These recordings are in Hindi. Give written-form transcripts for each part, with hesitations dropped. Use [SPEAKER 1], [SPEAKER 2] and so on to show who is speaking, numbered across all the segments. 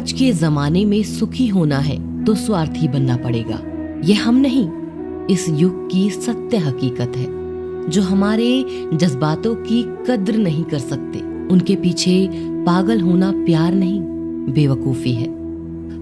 [SPEAKER 1] आज के जमाने में सुखी होना है तो स्वार्थी बनना पड़ेगा। ये हम नहीं, इस युग की सत्य हकीकत है। जो हमारे जज्बातों की कद्र नहीं कर सकते, उनके पीछे पागल होना प्यार नहीं, बेवकूफी है।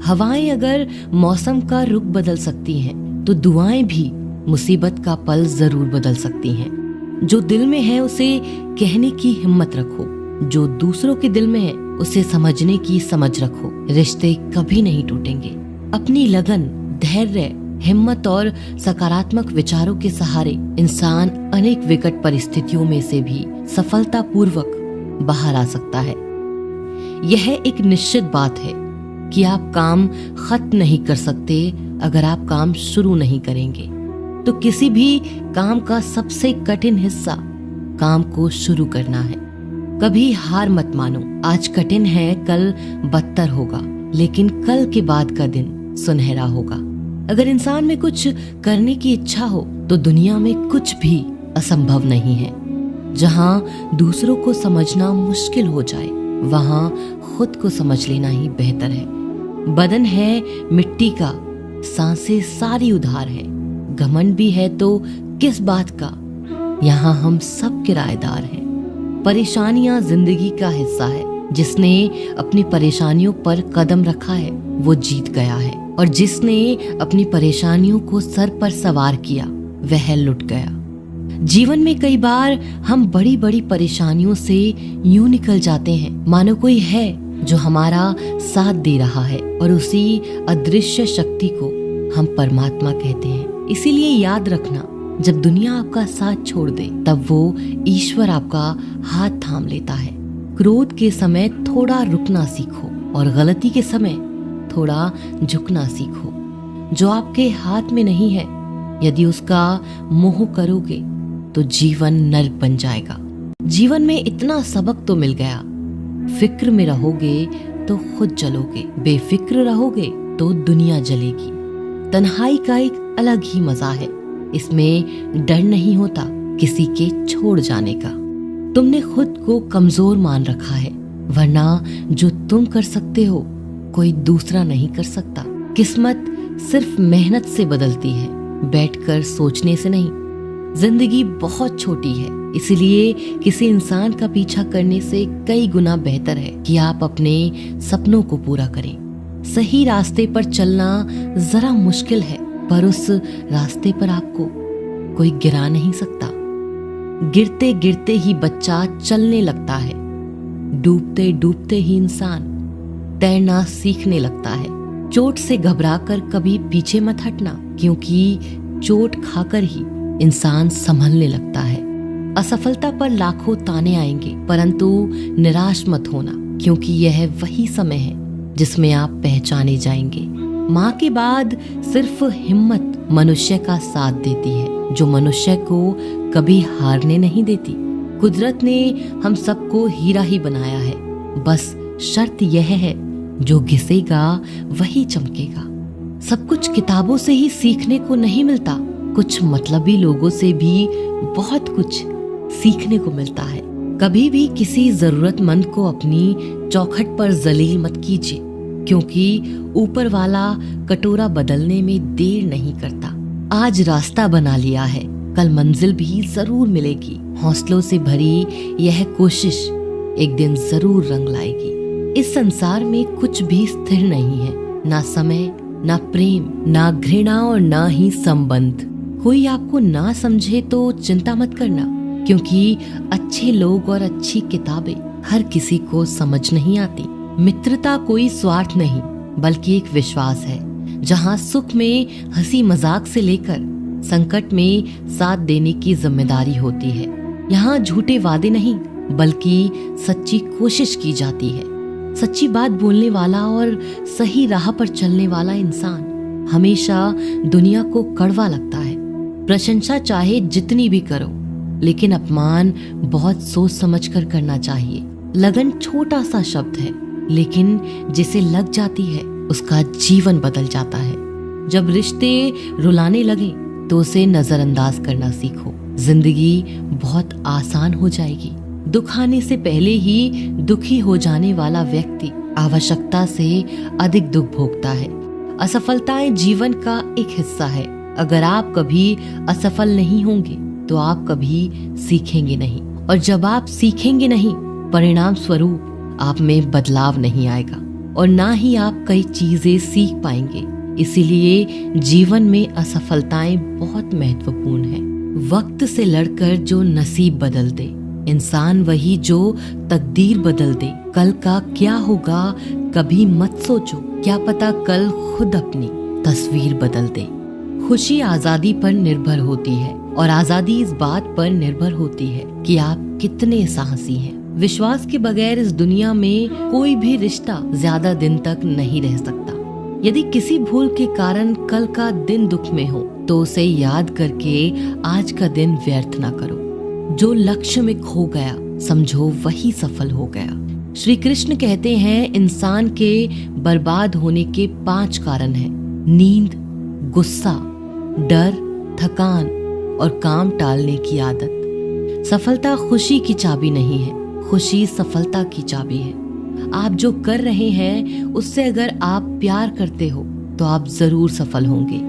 [SPEAKER 1] हवाएं अगर मौसम का रुख बदल सकती हैं, तो दुआएं भी मुसीबत का पल जरूर बदल सकती हैं। जो दिल में है उसे कहने की हिम्मत रखो, जो दूसरों के दिल में है उसे समझने की समझ रखो। रिश्ते कभी नहीं टूटेंगे। अपनी लगन, धैर्य, हिम्मत और सकारात्मक विचारों के सहारे इंसान अनेक विकट परिस्थितियों में से भी सफलतापूर्वक बाहर आ सकता है। यह एक निश्चित बात है कि आप काम खत्म नहीं कर सकते अगर आप काम शुरू नहीं करेंगे। तो किसी भी काम का सबसे कठिन हिस्सा काम को शुरू करना है। कभी हार मत मानो। आज कठिन है, कल बदतर होगा, लेकिन कल के बाद का दिन सुनहरा होगा। अगर इंसान में कुछ करने की इच्छा हो तो दुनिया में कुछ भी असंभव नहीं है। जहाँ दूसरों को समझना मुश्किल हो जाए, वहाँ खुद को समझ लेना ही बेहतर है। बदन है मिट्टी का, सांसें सारी उधार है। घमंड भी है तो किस बात का, यहाँ हम सब किराएदार हैं। परेशानियां जिंदगी का हिस्सा है। जिसने अपनी परेशानियों पर कदम रखा है वो जीत गया है, और जिसने अपनी परेशानियों को सर पर सवार किया वह लुट गया। जीवन में कई बार हम बड़ी बड़ी परेशानियों से यूं निकल जाते हैं मानो कोई है जो हमारा साथ दे रहा है, और उसी अदृश्य शक्ति को हम परमात्मा कहते हैं। इसीलिए याद रखना, जब दुनिया आपका साथ छोड़ दे तब वो ईश्वर आपका हाथ थाम लेता है। क्रोध के समय थोड़ा रुकना सीखो और गलती के समय थोड़ा झुकना सीखो। जो आपके हाथ में नहीं है, यदि उसका मोह करोगे तो जीवन नर्क बन जाएगा। जीवन में इतना सबक तो मिल गया, फिक्र में रहोगे तो खुद जलोगे, बेफिक्र रहोगे तो दुनिया जलेगी। तन्हाई का एक अलग ही मजा है। इसमें डर नहीं होता किसी के छोड़ जाने का। तुमने खुद को कमजोर मान रखा है, वरना जो तुम कर सकते हो कोई दूसरा नहीं कर सकता। किस्मत सिर्फ मेहनत से बदलती है, बैठकर सोचने से नहीं। जिंदगी बहुत छोटी है, इसलिए किसी इंसान का पीछा करने से कई गुना बेहतर है कि आप अपने सपनों को पूरा करें। सही रास्ते पर चलना जरा मुश्किल है, पर उस रास्ते पर आपको कोई गिरा नहीं सकता। गिरते गिरते ही बच्चा चलने लगता है, डूबते डूबते ही इंसान तैरना सीखने लगता है। चोट से घबराकर कभी पीछे मत हटना, क्योंकि चोट खाकर ही इंसान संभलने लगता है। असफलता पर लाखों ताने आएंगे, परंतु निराश मत होना, क्योंकि यह वही समय है जिसमें आप पहचाने जाएंगे। माँ के बाद सिर्फ हिम्मत मनुष्य का साथ देती है, जो मनुष्य को कभी हारने नहीं देती। कुदरत ने हम सबको हीरा ही बनाया है, बस शर्त यह है जो घिसेगा वही चमकेगा। सब कुछ किताबों से ही सीखने को नहीं मिलता, कुछ मतलबी लोगों से भी बहुत कुछ सीखने को मिलता है। कभी भी किसी जरूरतमंद को अपनी चौखट पर जलील मत कीजिए, क्योंकि ऊपर वाला कटोरा बदलने में देर नहीं करता। आज रास्ता बना लिया है, कल मंजिल भी जरूर मिलेगी। हौसलों से भरी यह कोशिश एक दिन जरूर रंग लाएगी। इस संसार में कुछ भी स्थिर नहीं है, ना समय, ना प्रेम, ना घृणा और ना ही संबंध। कोई आपको ना समझे तो चिंता मत करना, क्योंकि अच्छे लोग और अच्छी किताबें हर किसी को समझ नहीं आती। मित्रता कोई स्वार्थ नहीं, बल्कि एक विश्वास है, जहाँ सुख में हंसी मजाक से लेकर संकट में साथ देने की जिम्मेदारी होती है। यहाँ झूठे वादे नहीं, बल्कि सच्ची कोशिश की जाती है। सच्ची बात बोलने वाला और सही राह पर चलने वाला इंसान हमेशा दुनिया को कड़वा लगता है। प्रशंसा चाहे जितनी भी करो, लेकिन अपमान बहुत सोच समझ कर करना चाहिए। लगन छोटा सा शब्द है, लेकिन जिसे लग जाती है उसका जीवन बदल जाता है। जब रिश्ते रुलाने लगे तो उसे नजरअंदाज करना सीखो। जिंदगी बहुत आसान हो जाएगी। दुख आने से पहले ही दुखी हो जाने वाला व्यक्ति आवश्यकता से अधिक दुख भोगता है। असफलताएं जीवन का एक हिस्सा है। अगर आप कभी असफल नहीं होंगे तो आप कभी सीखेंगे नहीं, और जब आप सीखेंगे नहीं, परिणाम स्वरूप आप में बदलाव नहीं आएगा और ना ही आप कई चीजें सीख पाएंगे। इसीलिए जीवन में असफलताएं बहुत महत्वपूर्ण हैं। वक्त से लड़कर जो नसीब बदल दे, इंसान वही जो तकदीर बदल दे। कल का क्या होगा कभी मत सोचो, क्या पता कल खुद अपनी तस्वीर बदल दे। खुशी आजादी पर निर्भर होती है और आजादी इस बात पर निर्भर होती है कि आप कितने साहसी हैं। विश्वास के बगैर इस दुनिया में कोई भी रिश्ता ज्यादा दिन तक नहीं रह सकता। यदि किसी भूल के कारण कल का दिन दुख में हो तो उसे याद करके आज का दिन व्यर्थ ना करो। जो लक्ष्य में खो गया समझो वही सफल हो गया। श्री कृष्ण कहते हैं इंसान के बर्बाद होने के 5 कारण हैं: नींद, गुस्सा, डर, थकान और काम टालने की आदत। सफलता खुशी की चाबी नहीं है, खुशी सफलता की चाबी है। आप जो कर रहे हैं उससे अगर आप प्यार करते हो तो आप जरूर सफल होंगे।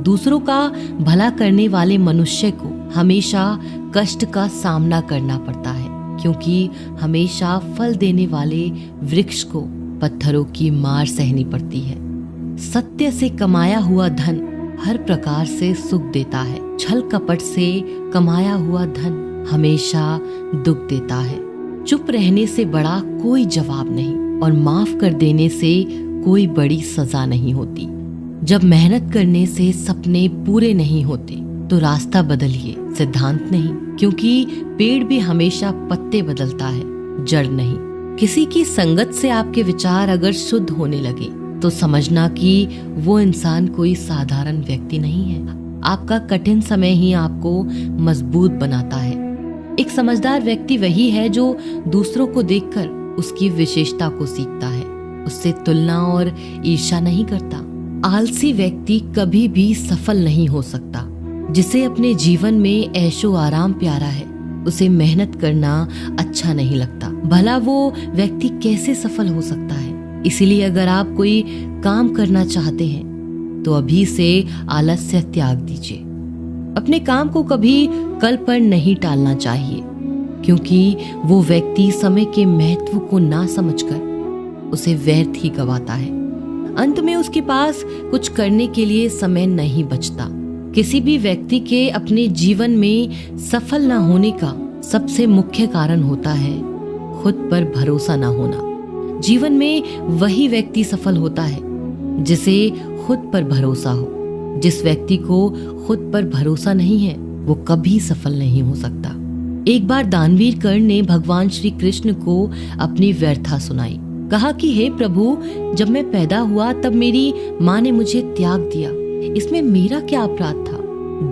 [SPEAKER 1] दूसरों का भला करने वाले मनुष्य को हमेशा कष्ट का सामना करना पड़ता है, क्योंकि हमेशा फल देने वाले वृक्ष को पत्थरों की मार सहनी पड़ती है। सत्य से कमाया हुआ धन हर प्रकार से सुख देता है। छल कपट से कमाया हुआ धन हमेशा दुख देता है। चुप रहने से बड़ा कोई जवाब नहीं और माफ कर देने से कोई बड़ी सजा नहीं होती। जब मेहनत करने से सपने पूरे नहीं होते तो रास्ता बदलिए, सिद्धांत नहीं, क्योंकि पेड़ भी हमेशा पत्ते बदलता है, जड़ नहीं। किसी की संगत से आपके विचार अगर शुद्ध होने लगे तो समझना कि वो इंसान कोई साधारण व्यक्ति नहीं है। आपका कठिन समय ही आपको मजबूत बनाता है। एक समझदार व्यक्ति वही है जो दूसरों को देखकर उसकी विशेषता को सीखता है, उससे तुलना और ईर्ष्या नहीं करता। आलसी व्यक्ति कभी भी सफल नहीं हो सकता। जिसे अपने जीवन में ऐशो आराम प्यारा है उसे मेहनत करना अच्छा नहीं लगता। भला वो व्यक्ति कैसे सफल हो सकता है? इसीलिए अगर आप कोई काम करना चाहते हैं तो अभी से आलस्य त्याग दीजिए। अपने काम को कभी कल पर नहीं टालना चाहिए, क्योंकि वो व्यक्ति समय के महत्व को ना समझकर उसे व्यर्थ ही गवाता है। अंत में उसके पास कुछ करने के लिए समय नहीं बचता। किसी भी व्यक्ति के अपने जीवन में सफल न होने का सबसे मुख्य कारण होता है खुद पर भरोसा न होना। जीवन में वही व्यक्ति सफल होता है जिसे खुद पर भरोसा हो। जिस व्यक्ति को खुद पर भरोसा नहीं है वो कभी सफल नहीं हो सकता। एक बार दानवीर कर्ण ने भगवान श्री कृष्ण को अपनी व्यर्था सुनाई। कहा कि हे प्रभु, जब मैं पैदा हुआ तब मेरी माँ ने मुझे त्याग दिया, इसमें मेरा क्या अपराध था?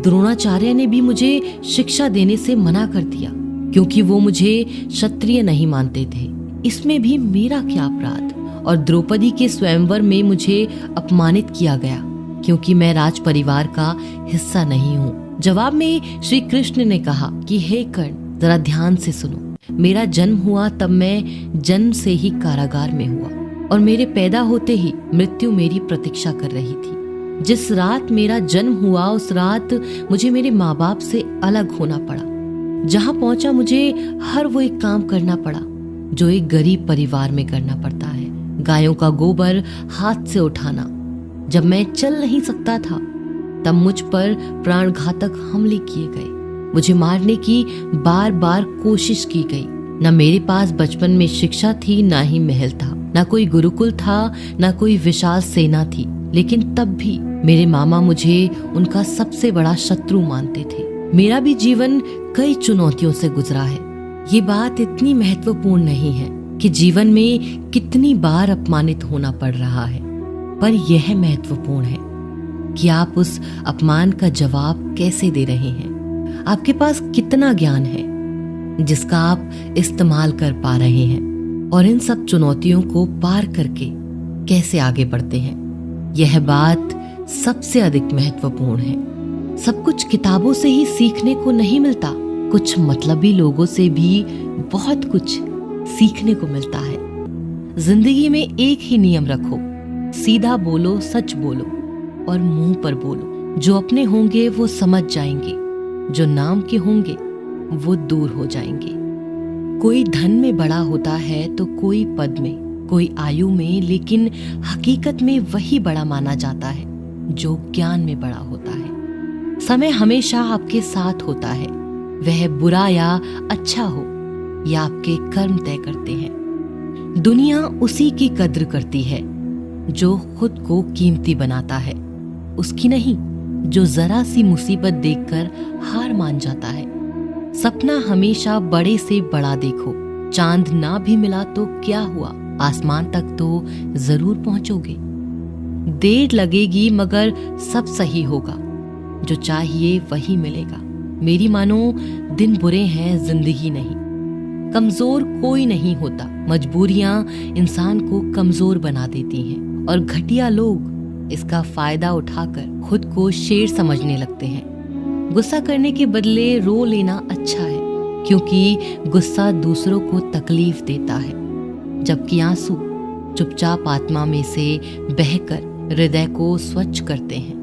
[SPEAKER 1] द्रोणाचार्य ने भी मुझे शिक्षा देने से मना कर दिया क्योंकि वो मुझे क्षत्रिय नहीं मानते थे, इसमें भी मेरा क्या अपराध? और द्रौपदी के स्वयंवर में मुझे अपमानित किया गया क्योंकि मैं राज परिवार का हिस्सा नहीं हूँ। जवाब में श्री कृष्ण ने कहा कि हे कर्ण, जरा ध्यान से सुनो। मेरा जन्म हुआ तब मैं जन्म से ही कारागार में हुआ और मेरे पैदा होते ही मृत्यु मेरी प्रतीक्षा कर रही थी। जिस रात मेरा जन्म हुआ उस रात मुझे मेरे माँ बाप से अलग होना पड़ा। जहाँ पहुंचा मुझे हर वो एक काम करना पड़ा जो एक गरीब परिवार में करना पड़ता है। गायों का गोबर हाथ से उठाना। जब मैं चल नहीं सकता था तब मुझ पर प्राणघातक हमले किए गए। मुझे मारने की बार बार कोशिश की गई। न मेरे पास बचपन में शिक्षा थी, ना ही महल था, ना कोई गुरुकुल था, ना कोई विशाल सेना थी। लेकिन तब भी मेरे मामा मुझे उनका सबसे बड़ा शत्रु मानते थे। मेरा भी जीवन कई चुनौतियों से गुजरा है। ये बात इतनी महत्वपूर्ण नहीं है कि जीवन में कितनी बार अपमानित होना पड़ रहा है, पर यह महत्वपूर्ण है कि आप उस अपमान का जवाब कैसे दे रहे हैं। आपके पास कितना ज्ञान है जिसका आप इस्तेमाल कर पा रहे हैं और इन सब चुनौतियों को पार करके कैसे आगे बढ़ते हैं। यह बात सबसे अधिक महत्वपूर्ण है। सब कुछ किताबों से ही सीखने को नहीं मिलता, कुछ मतलबी लोगों से भी बहुत कुछ सीखने को मिलता है। जिंदगी में एक ही नियम रखो, सीधा बोलो, सच बोलो और मुंह पर बोलो। जो अपने होंगे वो समझ जाएंगे, जो नाम के होंगे वो दूर हो जाएंगे। कोई धन में बड़ा होता है तो कोई पद में, कोई आयु में, लेकिन हकीकत में वही बड़ा माना जाता है जो ज्ञान में बड़ा होता है। समय हमेशा आपके साथ होता है, वह बुरा या अच्छा हो, या आपके कर्म तय करते हैं। दुनिया उसी की कद्र करती है जो खुद को कीमती बनाता है, उसकी नहीं जो जरा सी मुसीबत देखकर हार मान जाता है। सपना हमेशा बड़े से बड़ा देखो, चांद ना भी मिला तो क्या हुआ, आसमान तक तो जरूर पहुंचोगे। देर लगेगी मगर सब सही होगा, जो चाहिए वही मिलेगा। मेरी मानो दिन बुरे हैं, जिंदगी नहीं। कमजोर कोई नहीं होता, मजबूरियां इंसान को कमजोर बना देती हैं और घटिया लोग इसका फायदा उठाकर खुद को शेर समझने लगते हैं। गुस्सा करने के बदले रो लेना अच्छा है, क्योंकि गुस्सा दूसरों को तकलीफ देता है, जबकि आंसू चुपचाप आत्मा में से बहकर हृदय को स्वच्छ करते हैं।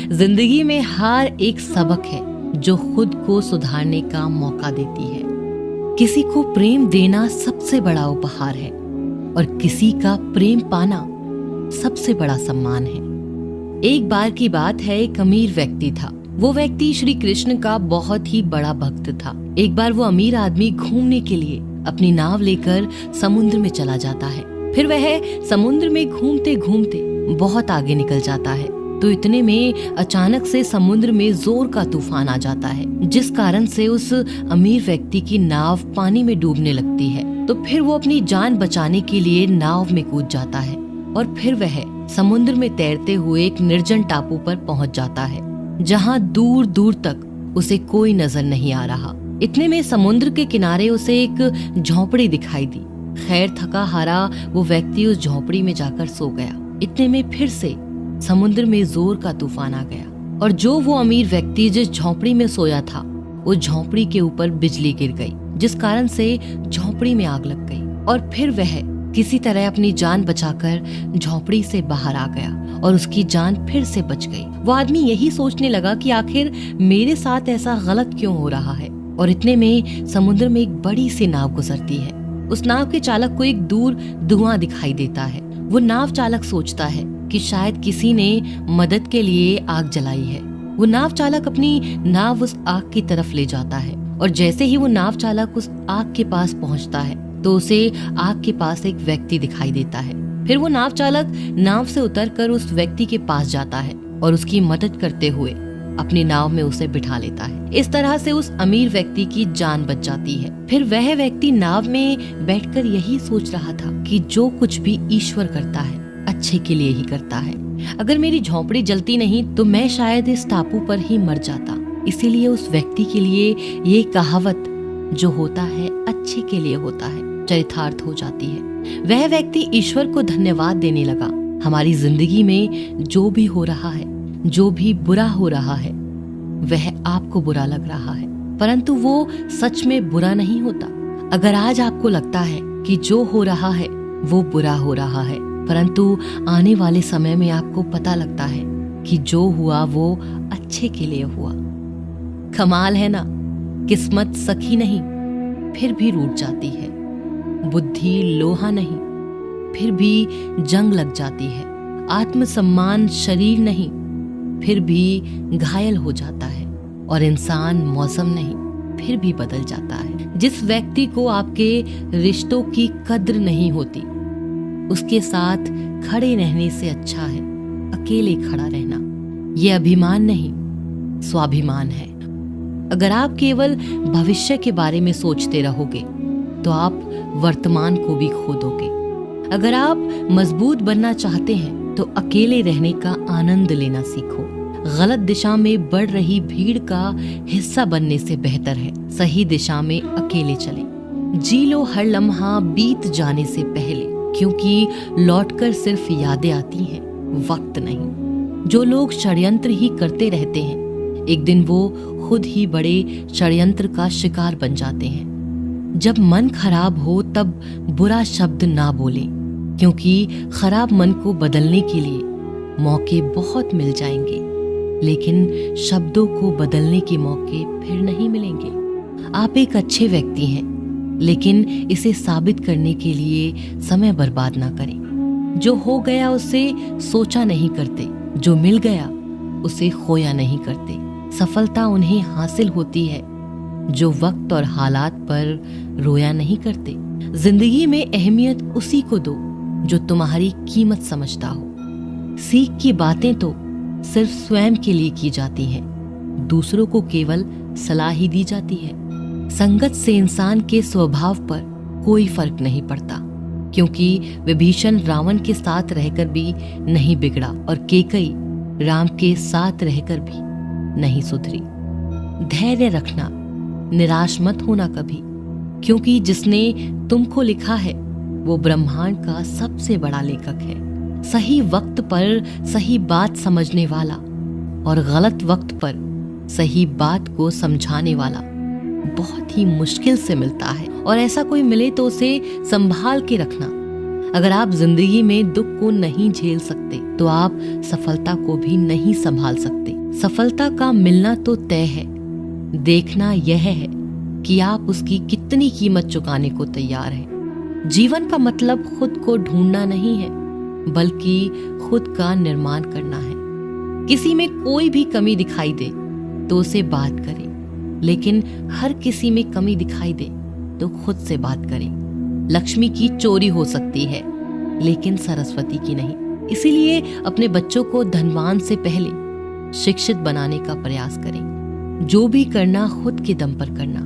[SPEAKER 1] जिंदगी में हर एक सबक है जो खुद को सुधारने का मौका देती है। किसी को प्रेम देना सबसे बड़ा उपहार है और किसी का प्रेम पाना सबसे बड़ा सम्मान है। एक बार की बात है, एक अमीर व्यक्ति था। वो व्यक्ति श्री कृष्ण का बहुत ही बड़ा भक्त था। एक बार वो अमीर आदमी घूमने के लिए अपनी नाव लेकर समुद्र में चला जाता है। फिर वह समुद्र में घूमते घूमते बहुत आगे निकल जाता है, तो इतने में अचानक से समुद्र में जोर का तूफान आ जाता है, जिस कारण से उस अमीर व्यक्ति की नाव पानी में डूबने लगती है। तो फिर वो अपनी जान बचाने के लिए नाव में कूद जाता है और फिर वह समुद्र में तैरते हुए एक निर्जन टापू पर पहुंच जाता है, जहां दूर दूर तक उसे कोई नजर नहीं आ रहा। इतने में समुद्र के किनारे उसे एक झोपड़ी दिखाई दी। खैर, थका हारा वो व्यक्ति उस झोपड़ी में जाकर सो गया। इतने में फिर से समुद्र में जोर का तूफान आ गया और जो वो अमीर व्यक्ति जिस झोपड़ी में सोया था, उस झोपड़ी के ऊपर बिजली गिर गई, जिस कारण से झोपड़ी में आग लग गई और फिर वह किसी तरह अपनी जान बचाकर झोपड़ी से बाहर आ गया और उसकी जान फिर से बच गई। वो आदमी यही सोचने लगा कि आखिर मेरे साथ ऐसा गलत क्यों हो रहा है। और इतने में समुद्र में एक बड़ी सी नाव गुजरती है। उस नाव के चालक को एक दूर धुआं दिखाई देता है। वो नाव चालक सोचता है कि शायद किसी ने मदद के लिए आग जलाई है। वो नाव चालक अपनी नाव उस आग की तरफ ले जाता है और जैसे ही वो नाव चालक उस आग के पास पहुंचता है तो उसे आग के पास एक व्यक्ति दिखाई देता है। फिर वो नाव चालक नाव से उतरकर उस व्यक्ति के पास जाता है और उसकी मदद करते हुए अपनी नाव में उसे बिठा लेता है। इस तरह से उस अमीर व्यक्ति की जान बच जाती है। फिर वह व्यक्ति नाव में बैठकर यही सोच रहा था कि जो कुछ भी ईश्वर करता है अच्छे के लिए ही करता है। अगर मेरी झोंपड़ी जलती नहीं तो मैं शायद इस टापू पर ही मर जाता। इसीलिए उस व्यक्ति के लिए ये कहावत जो होता है अच्छे के लिए होता है चरितार्थ हो जाती है। वह व्यक्ति ईश्वर को धन्यवाद देने लगा। हमारी जिंदगी में जो भी हो रहा है, जो भी बुरा हो रहा है, वह आपको बुरा लग रहा है, परंतु वो सच में बुरा नहीं होता। अगर आज आपको लगता है कि जो हो रहा है वो बुरा हो रहा है, परंतु आने वाले समय में आपको पता लगता है कि जो हुआ वो अच्छे के लिए हुआ। कमाल है ना, किस्मत सखी नहीं फिर भी रूठ जाती है, बुद्धि लोहा नहीं फिर भी जंग लग जाती है, आत्मसम्मान शरीर नहीं फिर भी घायल हो जाता है और इंसान मौसम नहीं फिर भी बदल जाता है। जिस व्यक्ति को आपके रिश्तों की कद्र नहीं होती, उसके साथ खड़े रहने से अच्छा है अकेले खड़ा रहना। ये अभिमान नहीं, स्वाभिमान है। अगर आप केवल भविष्य के बारे में सोचते रहोगे तो आप वर्तमान को भी खो दोगे। अगर आप मजबूत बनना चाहते हैं तो अकेले रहने का आनंद लेना सीखो। गलत दिशा में बढ़ रही भीड़ का हिस्सा बनने से बेहतर है सही दिशा में अकेले चले। जी लो हर लम्हा बीत जाने से पहले, क्योंकि लौटकर सिर्फ यादें आती हैं, वक्त नहीं। जो लोग षड्यंत्र ही करते रहते हैं, एक दिन वो खुद ही बड़े षड्यंत्र का शिकार बन जाते हैं। जब मन खराब हो तब बुरा शब्द ना बोले, क्योंकि खराब मन को बदलने के लिए मौके बहुत मिल जाएंगे, लेकिन शब्दों को बदलने के मौके फिर नहीं मिलेंगे। आप एक अच्छे व्यक्ति हैं, लेकिन इसे साबित करने के लिए समय बर्बाद ना करें। जो हो गया उसे सोचा नहीं करते, जो मिल गया उसे खोया नहीं करते। सफलता उन्हें हासिल होती है जो वक्त और हालात पर रोया नहीं करते। जिंदगी में अहमियत उसी को दो जो तुम्हारी कीमत समझता हो। सीख की बातें तो सिर्फ स्वयं के लिए की जाती हैं, दूसरों को केवल सलाह ही दी जाती है। संगत से इंसान के स्वभाव पर कोई फर्क नहीं पड़ता, क्योंकि विभीषण रावण के साथ रहकर भी नहीं बिगड़ा और केकई राम के साथ रहकर भी नहीं सुधरी। धैर्य रखना, निराश मत होना कभी, क्योंकि जिसने तुमको लिखा है वो ब्रह्मांड का सबसे बड़ा लेखक है। सही वक्त पर सही बात समझने वाला और गलत वक्त पर सही बात को समझाने वाला बहुत ही मुश्किल से मिलता है, और ऐसा कोई मिले तो उसे संभाल के रखना। अगर आप जिंदगी में दुख को नहीं झेल सकते तो आप सफलता को भी नहीं संभाल सकते। सफलता का मिलना तो तय है, देखना यह है कि आप उसकी कितनी कीमत चुकाने को तैयार हैं। जीवन का मतलब खुद को ढूंढना नहीं है, बल्कि खुद का निर्माण करना है। किसी में कोई भी कमी दिखाई दे तो उसे बात करें, लेकिन हर किसी में कमी दिखाई दे तो खुद से बात करें। लक्ष्मी की चोरी हो सकती है, लेकिन सरस्वती की नहीं। इसीलिए अपने बच्चों को धनवान से पहले शिक्षित बनाने का प्रयास करें। जो भी करना खुद के दम पर करना,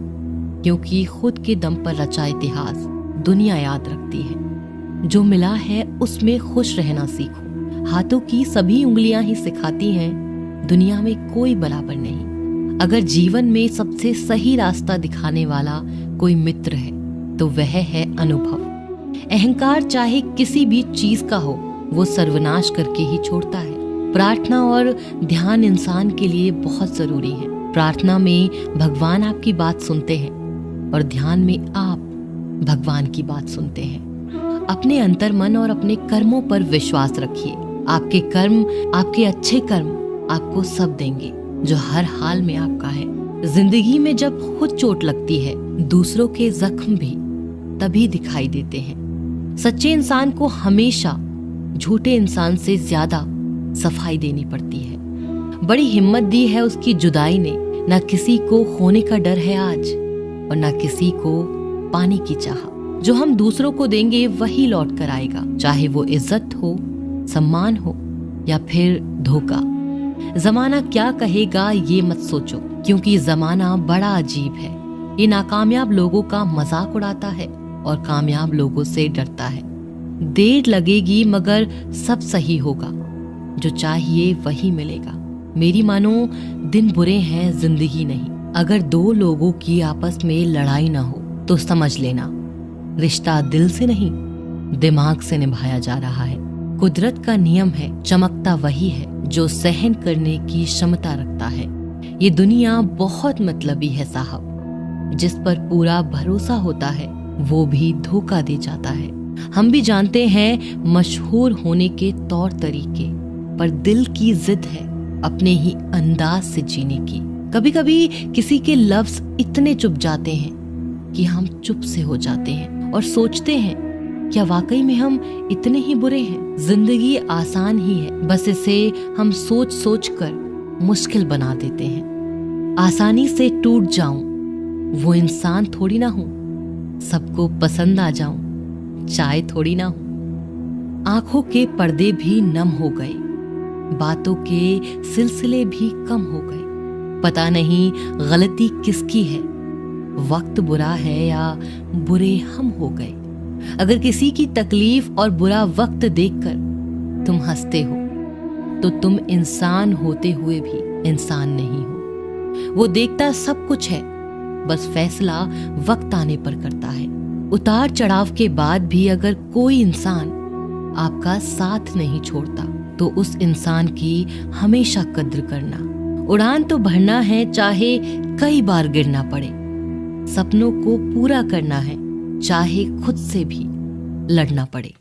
[SPEAKER 1] क्योंकि खुद के दम पर रचा इतिहास दुनिया याद रखती है। जो मिला है उसमें खुश रहना सीखो। हाथों की सभी उंगलियां ही सिखाती हैं, दुनिया में कोई बराबर नहीं। अगर जीवन में सबसे सही रास्ता दिखाने वाला कोई मित्र है तो वह है अनुभव। अहंकार चाहे किसी भी चीज का हो, वो सर्वनाश करके ही छोड़ता है। प्रार्थना और ध्यान इंसान के लिए बहुत जरूरी है। प्रार्थना में भगवान आपकी बात सुनते हैं और ध्यान में आप भगवान की बात सुनते हैं। अपने अंतर्मन और अपने कर्मों पर विश्वास रखिए। आपके कर्म, आपके अच्छे कर्म आपको सब देंगे जो हर हाल में आपका है। जिंदगी में जब खुद चोट लगती है, दूसरों के जख्म भी तभी दिखाई देते हैं। सच्चे इंसान को हमेशा झूठे इंसान से ज्यादा सफाई देनी पड़ती है। बड़ी हिम्मत दी है उसकी जुदाई ने, ना किसी को खोने का डर है आज और ना किसी को पाने की चाह। जो हम दूसरों को देंगे वही लौट कर आएगा, चाहे वो इज्जत हो, सम्मान हो या फिर धोखा। जमाना क्या कहेगा ये मत सोचो, क्योंकि जमाना बड़ा अजीब है। ये नाकामयाब लोगों का मजाक उड़ाता है और कामयाब लोगों से डरता है। देर लगेगी मगर सब सही होगा, जो चाहिए वही मिलेगा। मेरी मानो दिन बुरे हैं, जिंदगी नहीं। अगर दो लोगों की आपस में लड़ाई ना हो तो समझ लेना रिश्ता दिल से नहीं दिमाग से निभाया जा रहा है। कुदरत का नियम है, चमकता वही है जो सहन करने की क्षमता रखता है। ये दुनिया बहुत मतलबी है साहब, जिस पर पूरा भरोसा होता है वो भी धोखा दे जाता है। हम भी जानते हैं मशहूर होने के तौर तरीके, पर दिल की जिद है अपने ही अंदाज से जीने की। कभी कभी किसी के लफ्ज इतने चुप जाते हैं कि हम चुप से हो जाते हैं और सोचते हैं क्या वाकई में हम इतने ही बुरे हैं। जिंदगी आसान ही है, बस इसे हम सोच सोच कर मुश्किल बना देते हैं। आसानी से टूट जाऊं वो इंसान थोड़ी ना हूं, सबको पसंद आ जाऊं चाय थोड़ी ना हूं। आंखों के पर्दे भी नम हो गए, बातों के सिलसिले भी कम हो गए। पता नहीं गलती किसकी है, वक्त बुरा है या बुरे हम हो गए। अगर किसी की तकलीफ और बुरा वक्त देखकर तुम हंसते हो तो तुम इंसान होते हुए भी इंसान नहीं हो। वो देखता सब कुछ है, बस फैसला वक्त आने पर करता है। उतार चढ़ाव के बाद भी अगर कोई इंसान आपका साथ नहीं छोड़ता तो उस इंसान की हमेशा कद्र करना। उड़ान तो भरना है, चाहे कई बार गिरना पड़े। सपनों को पूरा करना है, चाहे खुद से भी लड़ना पड़े।